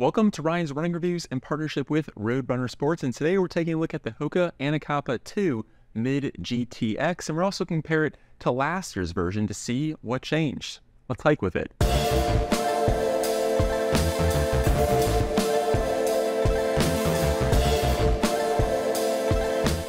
Welcome to Ryan's Running Reviews in partnership with Roadrunner Sports, and today we're taking a look at the HOKA Anacapa 2 MID GTX, and we're also compare it to last year's version to see what changed. Let's hike with it.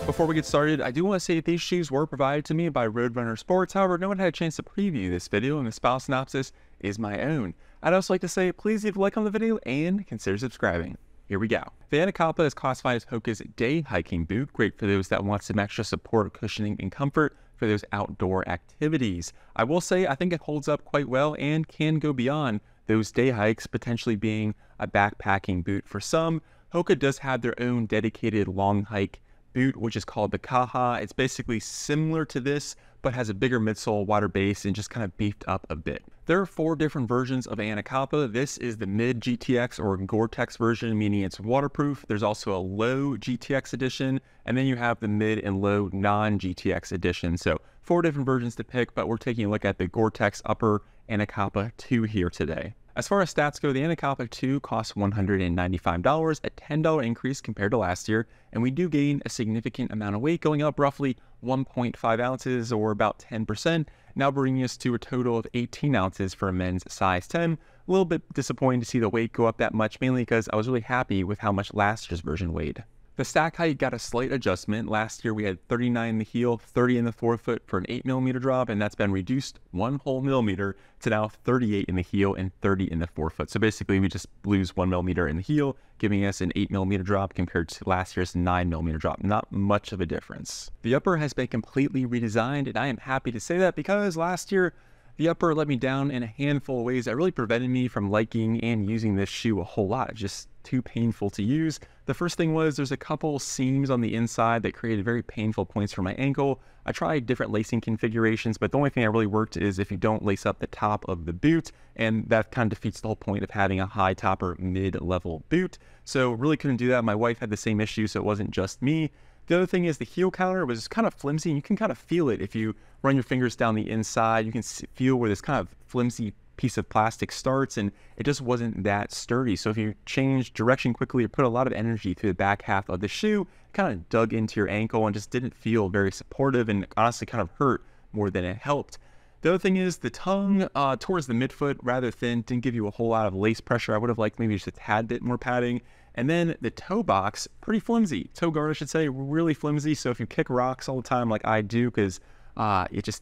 Before we get started, I do want to say that these shoes were provided to me by Roadrunner Sports. However, no one had a chance to preview this video, and the file synopsis is my own. I'd also like to say, please leave a like on the video and consider subscribing. Here we go. The Anacapa is classified as HOKA's day hiking boot, great for those that want some extra support, cushioning, and comfort for those outdoor activities. I will say, I think it holds up quite well and can go beyond those day hikes, potentially being a backpacking boot for some. HOKA does have their own dedicated long hike boot, which is called the Kaha. It's basically similar to this, but has a bigger midsole, wider base, and just kind of beefed up a bit. There are 4 different versions of Anacapa. This is the MID GTX or Gore-Tex version, meaning it's waterproof. There's also a low GTX edition, and then you have the mid and low non-GTX edition. So 4 different versions to pick, but we're taking a look at the Gore-Tex upper Anacapa 2 here today. As far as stats go, the Anacapa 2 costs $195, a $10 increase compared to last year, and we do gain a significant amount of weight, going up roughly 1.5 ounces or about 10%, now bringing us to a total of 18 ounces for a men's size 10. A little bit disappointing to see the weight go up that much, mainly because I was really happy with how much last year's version weighed. The stack height got a slight adjustment. Last year we had 39 in the heel, 30 in the forefoot for an 8mm drop, and that's been reduced 1 whole millimeter to now 38 in the heel and 30 in the forefoot. So basically we just lose 1mm in the heel, giving us an 8mm drop compared to last year's 9mm drop. Not much of a difference. The upper has been completely redesigned, and I am happy to say that because last year the upper let me down in a handful of ways that really prevented me from liking and using this shoe a whole lot. Just too painful to use. The first thing was there's a couple seams on the inside that created very painful points for my ankle. I tried different lacing configurations, but the only thing that really worked is if you don't lace up the top of the boot, and that kind of defeats the whole point of having a high top or mid-level boot. So really couldn't do that. My wife had the same issue, so it wasn't just me. The other thing is the heel counter was kind of flimsy, and you can kind of feel it if you run your fingers down the inside. You can feel where this kind of flimsy piece of plastic starts, and it just wasn't that sturdy. So if you change direction quickly or put a lot of energy through the back half of the shoe, it kind of dug into your ankle and just didn't feel very supportive, and honestly kind of hurt more than it helped. The other thing is the tongue towards the midfoot, rather thin, didn't give you a whole lot of lace pressure. I would have liked maybe just a tad bit more padding. And then the toe box, pretty flimsy. Toe guard, I should say, really flimsy. So if you kick rocks all the time like I do, because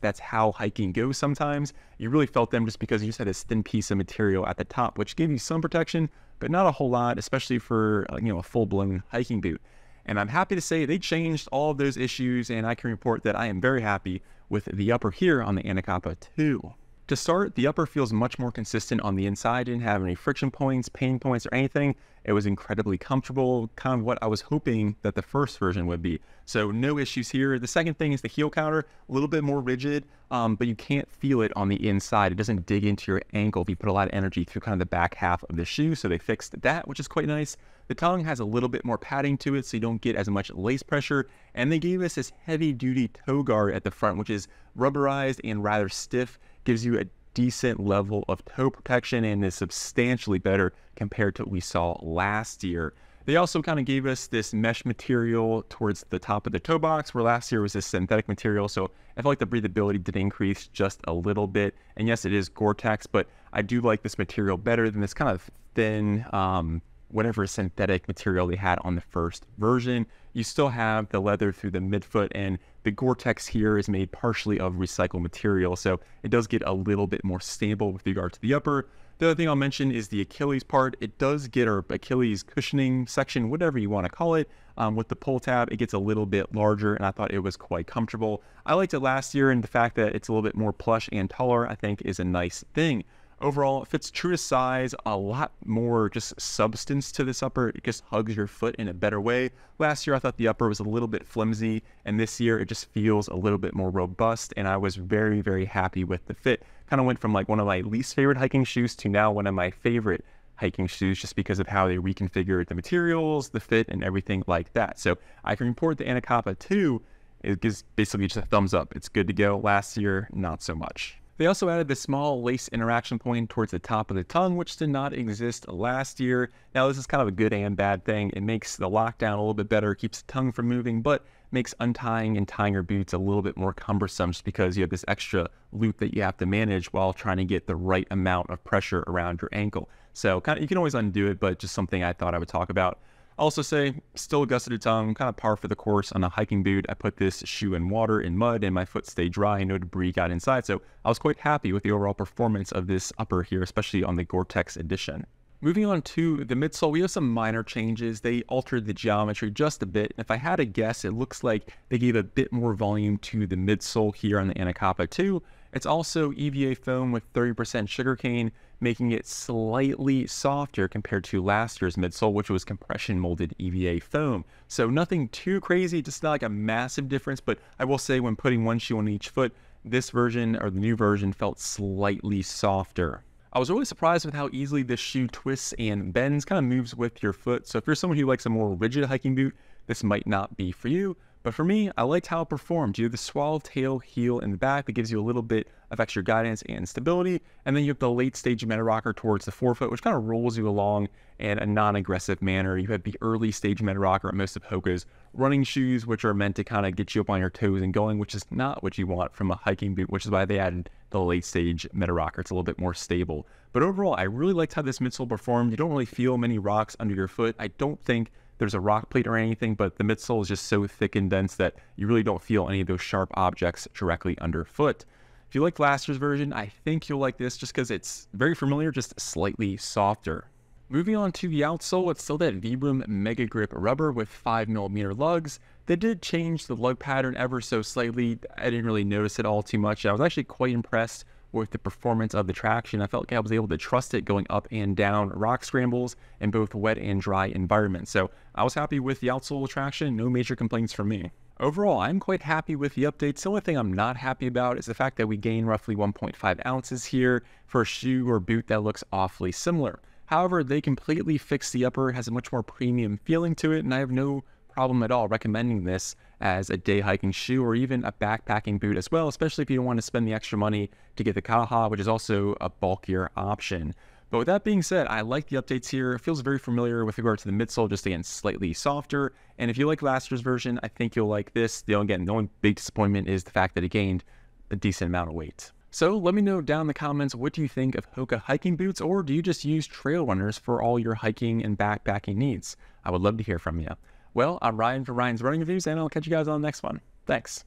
that's how hiking goes sometimes, you really felt them just because you just had this thin piece of material at the top, which gave you some protection, but not a whole lot, especially for a full-blown hiking boot. And I'm happy to say they changed all of those issues, and I can report that I am very happy with the upper here on the Anacapa 2. To start, the upper feels much more consistent on the inside. Didn't have any friction points, pain points, or anything. It was incredibly comfortable, kind of what I was hoping that the first version would be. So no issues here. The second thing is the heel counter, a little bit more rigid, but you can't feel it on the inside. It doesn't dig into your ankle if you put a lot of energy through kind of the back half of the shoe. So they fixed that, which is quite nice. The tongue has a little bit more padding to it, so you don't get as much lace pressure. And they gave us this heavy-duty toe guard at the front, which is rubberized and rather stiff. Gives you a decent level of toe protection and is substantially better compared to what we saw last year. They also kind of gave us this mesh material towards the top of the toe box, where last year was this synthetic material. So I feel like the breathability did increase just a little bit. And yes, it is Gore-Tex, but I do like this material better than this kind of thin, whatever synthetic material they had on the first version. You still have the leather through the midfoot, and the Gore-Tex here is made partially of recycled material, so it does get a little bit more stable with regard to the upper. The other thing I'll mention is the Achilles part. It does get our Achilles cushioning section, whatever you want to call it. With the pull tab, it gets a little bit larger, and I thought it was quite comfortable. I liked it last year, and the fact that it's a little bit more plush and taller, I think, is a nice thing. Overall, it fits true to size, a lot more just substance to this upper. It just hugs your foot in a better way. Last year, I thought the upper was a little bit flimsy, and this year it just feels a little bit more robust, and I was very, very happy with the fit. Kind of went from like one of my least favorite hiking shoes to now one of my favorite hiking shoes, just because of how they reconfigured the materials, the fit, and everything like that. So I can report the Anacapa 2, it gives basically just a thumbs up. It's good to go. Last year, not so much. They also added the small lace interaction point towards the top of the tongue, which did not exist last year. Now, this is kind of a good and bad thing. It makes the lockdown a little bit better, keeps the tongue from moving, but makes untying and tying your boots a little bit more cumbersome just because you have this extra loop that you have to manage while trying to get the right amount of pressure around your ankle. So you can always undo it, but just something I thought I would talk about. I'll also say, still a gusseted tongue, kind of par for the course on a hiking boot. I put this shoe in water and mud and my foot stayed dry and no debris got inside. So I was quite happy with the overall performance of this upper here, especially on the Gore-Tex edition. Moving on to the midsole, we have some minor changes. They altered the geometry just a bit. And if I had to guess, it looks like they gave a bit more volume to the midsole here on the Anacapa 2. It's also EVA foam with 30% sugarcane, making it slightly softer compared to last year's midsole, which was compression molded EVA foam. So nothing too crazy, just not like a massive difference, but I will say when putting one shoe on each foot, this version or the new version felt slightly softer. I was really surprised with how easily this shoe twists and bends, kind of moves with your foot. So if you're someone who likes a more rigid hiking boot, this might not be for you. But for me, I liked how it performed. You have the swallowtail heel in the back that gives you a little bit of extra guidance and stability. And then you have the late stage meta rocker towards the forefoot, which kind of rolls you along in a non-aggressive manner. You have the early stage meta rocker at most of HOKA's running shoes, which are meant to kind of get you up on your toes and going, which is not what you want from a hiking boot, which is why they added the late stage meta rocker. It's a little bit more stable. But overall, I really liked how this midsole performed. You don't really feel many rocks under your foot. I don't think there's a rock plate or anything, but the midsole is just so thick and dense that you really don't feel any of those sharp objects directly underfoot. If you liked last year's version, I think you'll like this just because it's very familiar, just slightly softer. Moving on to the outsole, it's still that Vibram Mega Grip rubber with 5mm lugs. They did change the lug pattern ever so slightly. I didn't really notice it all too much. I was actually quite impressed with the performance of the traction. I felt like I was able to trust it going up and down rock scrambles in both wet and dry environments. So I was happy with the outsole traction, no major complaints from me. Overall, I'm quite happy with the updates. The only thing I'm not happy about is the fact that we gain roughly 1.5 ounces here for a shoe or boot that looks awfully similar. However, they completely fixed the upper, has a much more premium feeling to it, and I have no problem at all recommending this as a day hiking shoe or even a backpacking boot as well, especially if you don't want to spend the extra money to get the Kaha, which is also a bulkier option. But with that being said, I like the updates here. It feels very familiar with regard to the midsole, just again, slightly softer. And if you like last year's version, I think you'll like this. Again, the only big disappointment is the fact that it gained a decent amount of weight. So let me know down in the comments, what do you think of HOKA hiking boots, or do you just use trail runners for all your hiking and backpacking needs? I would love to hear from you. Well, I'm Ryan for Ryan's Running Reviews, and I'll catch you guys on the next one. Thanks.